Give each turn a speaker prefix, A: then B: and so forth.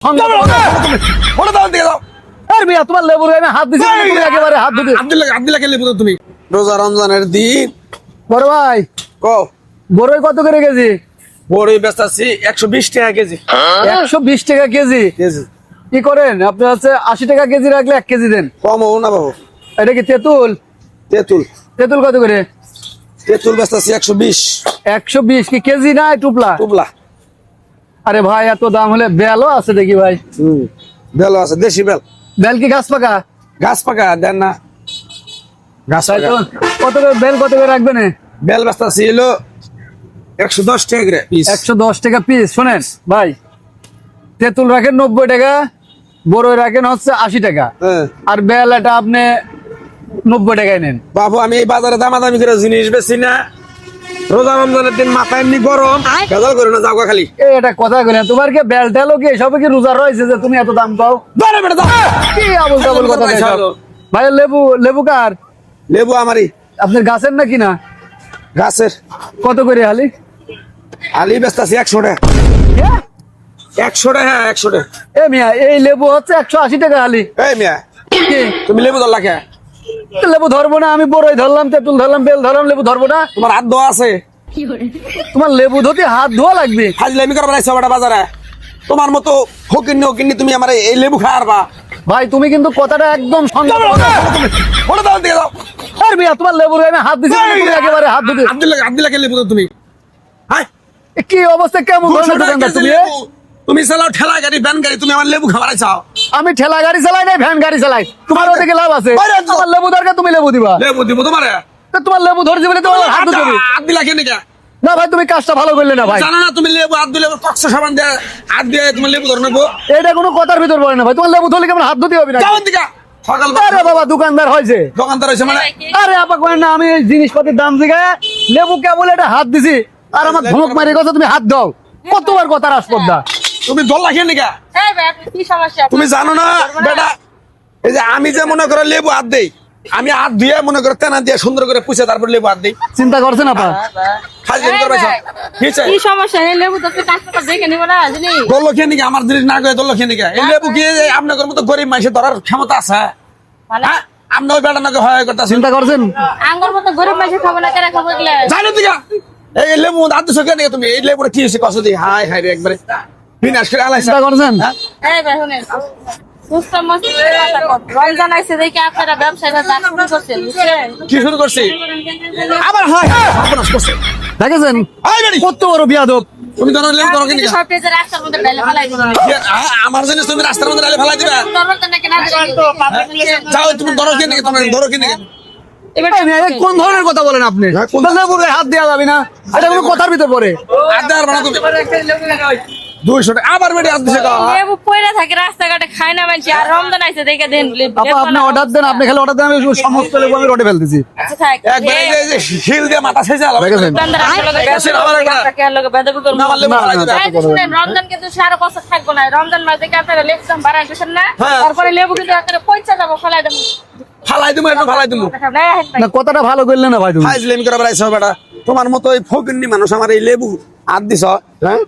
A: তোমার লেবুর গায়ে হাত দিছি একেবারে হাত দিতে
B: আব্দুল্লাহ কে লেবু দাও তুমি রোজা রমজানের দিন
A: বড় ভাই
B: কো
A: বড়ই কত করে কেজি?
B: বড়ই বেচাছি 120 টাকা কেজি।
A: 120 টাকা কেজি
B: কেজি
A: কি করেন আপনি? হচ্ছে 80 টাকা কেজি রাখলে 1 কেজি দেন।
B: কম হবো না বাবু?
A: এটা কি তেঁতুল?
B: তেঁতুল
A: তেঁতুল কত করে?
B: তেঁতুল বেচাছি 120।
A: 120 কি কেজি না টুপলা?
B: টুপলা।
A: আরে ভাই এত দাম হলে বেলও আছে দেখি ভাই।
B: বেল আছে, দেশি বেল।
A: বেল কি গাছ পাকা?
B: গাছ পাকা দেন না, গাছ
A: তাই
B: পাকা।
A: তো কত করে বেল কত করে রাখবেন?
B: বেল বেচাছি হলো 110 টাকা করে পিস।
A: 110 টাকা পিস। শোনেন ভাই, তেঁতুল রাখেন 90 টাকা, বড়ই রাখেন হচ্ছে 80 টাকা, আর বেল এটা আপনি 90 টাকায় নেন।
B: বাবু আমি এই বাজারে দামাদামি করে জিনিস বেশি না। রোজা রমজানের দিন মাথা এমনি গরম, ভেজাল করে না যাওয়া খালি।
A: এটা কথা বলেন, তোমার কি বেল টেলও কি সবে কি রোজা রয়েছে যে তুমি এত দাম পাও? কি আবল তাবল কথা বলছো ভাই? লেবু লেবু কার?
B: লেবু আমারই।
A: আপনার গাছের নাকি না?
B: গাছের।
A: কত করে হালি?
B: আলি বেচতাছি 100 টাকা। 100 টাকা, 100 টাকা।
A: এ মিয়া, এই লেবু হচ্ছে 180 টাকা হালি।
B: এই মিয়া,
A: কি
B: তুমি লেবু ধরলা কে?
A: লেবু ধরবো না? আমি বড়ই ধরলাম, তেঁতুল ধরলাম, বেল ধরলাম, লেবু ধরবো না?
B: তোমার হাত ধোয়া আছে?
A: তোমার লেবু ধরতে হাত ধোয়া লাগবে?
B: ফাজলামি করবা না সবটা বাজারে। তোমার মতো ফকিন্নি ফকিন্নি তুমি আমার এই লেবু খাওয়ারবা?
A: ভাই তুমি কিন্তু কথাটা একদম
B: ওটা দাও দিয়ে দাও।
A: আর মিয়া, তোমার লেবুর গায়ে আমি হাত দিছি একেবারে হাত দিতে।
B: আব্দুল্লাহ কে লেবু দাও তুমি? হ্যাঁ,
A: কি অবস্থা? কেমন ধরনের দোকানদার তুমি?
B: তুমি চালাও ঠেলা গাড়ি, ভ্যান গাড়ি, তুমি আমার লেবু খাবার চাও?
A: আমি ঠেলা গাড়ি চালাই না, ভ্যান গাড়ি চালাই। তোমার ওদিকে লাভ আছে? আমার লেবু দরকার, তুমি লেবু দিবা?
B: লেবু দিব তোমার?
A: তোমার লেবু ধরছি বলে তোমার হাত ধরবে?
B: আব্দুল্লাহ কে নিকা?
A: না ভাই, তুমি কাজটা ভালো করলে না ভাই।
B: জানো না তুমি লেবু আব্দুল্লাহ কক্স সাবান দিয়ে হাত দিয়ে তোমার লেবু ধরে নেবো?
A: এটা কোনো কথার ভিতর পড়ে না ভাই। তোমার লেবু ধরলে কেমন হাত ধুতে হবে না?
B: কেমন দিকা সকাল?
A: আরে বাবা, দোকানদার হয়েছে।
B: দোকানদার হয়েছে মানে?
A: আরে আপা করেন না, আমি জিনিসপাতির দাম দিকে লেবু কে বলে এটা হাত দিছি, আর আমার ধমক মারি কথা তুমি হাত দাও। কতবার কথার আসপর্দা?
B: তুমি দল্লা খেয়ে নিকা? তুমি জানো না বেটা, এই যে আমি যে মনে করো লেবু হাত দেই, আমি হাত ধুয়ে মনে করো তেনা দিয়ে সুন্দর করে পুষে তারপর লেবু হাত দেই।
A: চিন্তা করছেন আপা?
B: খালি করবে
C: কি সমস্যা? এই লেবু তো কাস্টমার দেখে নিব না জানি।
B: দল্লা খেয়ে নিকা? আমার জিনিস না করে দল্লা খেয়ে নিকা? এই লেবু কি আপনাদের মতো গরিব মানুষের ধরার ক্ষমতা আছে? হ্যাঁ, আমরা ওই বেটা নাকি হয় কথা
A: চিন্তা করছেন?
C: আঙ্গুর মতো গরিব মাঝে খাবো না, কেন খাবো এগুলা?
B: জানো দিকা এই লেবু হাত দিছো কেন তুমি? এই লেবুটা কি হয়েছে কষ্ট দিয়ে? হাই হাই রে একবারে বিনাশ করে আলাইছে।
A: চিন্তা করছেন?
C: এই ভাই শুনেন, সুস্থ মস্ত কথা কর। রমজান আইছে দেখে আপনারা ব্যবসায়ীরা চাষ শুরু করছেন, বুঝছেন?
B: কি শুরু করছি? আবার হয় আপনার করছে
A: দেখেছেন কত বড় বিয়াদব।
B: তুমি ধরো লেবু ধরো কিনা?
C: সব পেজে রাস্তার মধ্যে ডালে ফেলাই দিবেন।
B: আমার জিনিস তুমি রাস্তার মধ্যে ডালে ফেলাই দিবা?
C: দরকার নাকি না দিবেন?
B: যাও তুমি ধরো কিনে, তুমি ধরো কিনে।
C: এবার
A: এই মেয়ে, কোন ধরনের কথা বলেন আপনি? লেবুর গায়ে হাত দেওয়া যাবে না, এটা কোনো কথার ভিতর পড়ে?
B: আদার বানা তুমি 200 টাকা আবার বেড়ে হাত দিছে।
C: লেবু পয়রা থাকে রাস্তাঘাটে, খায় না মানুষ। আর রমজান আইছে দেখে দেন।
A: আপা আপনি অর্ডার দেন, আপনি খালি অর্ডার দেন, আমি সমস্ত লেবু আমি রোডে ফেলতেছি।
C: আচ্ছা থাক।
B: একবার এই যে শিল দিয়ে মাথা ছেঁচে আলাদা
A: দেখেছেন?
C: দোকানদার আসলে
B: গ্যাসের আবার একটা-
C: কে লগে বেদবি করব।
B: আমার লেবু ফেলাই দিবা?
C: এই যে শুনেন, রমজান কিন্তু সারা বছর থাকবো না। রমজান মাস দেখে আপনারা লেকসাম বাড়াই দিচ্ছেন না,
B: হ্যাঁ।
C: তারপরে লেবু কিন্তু একেবারে পয়সা যাবো, ফেলাই দেবো।
B: ফালাই দিমু, একটু ফালাই দিমু।
A: না কথাটা ভালো করলে না ভাই তুমি।
B: ফাইজলামি করে বেড়াইছো বেটা। তোমার মতো ওই ফকিন্নি মানুষ আমার এই লেবু হাত দিছ, হ্যাঁ?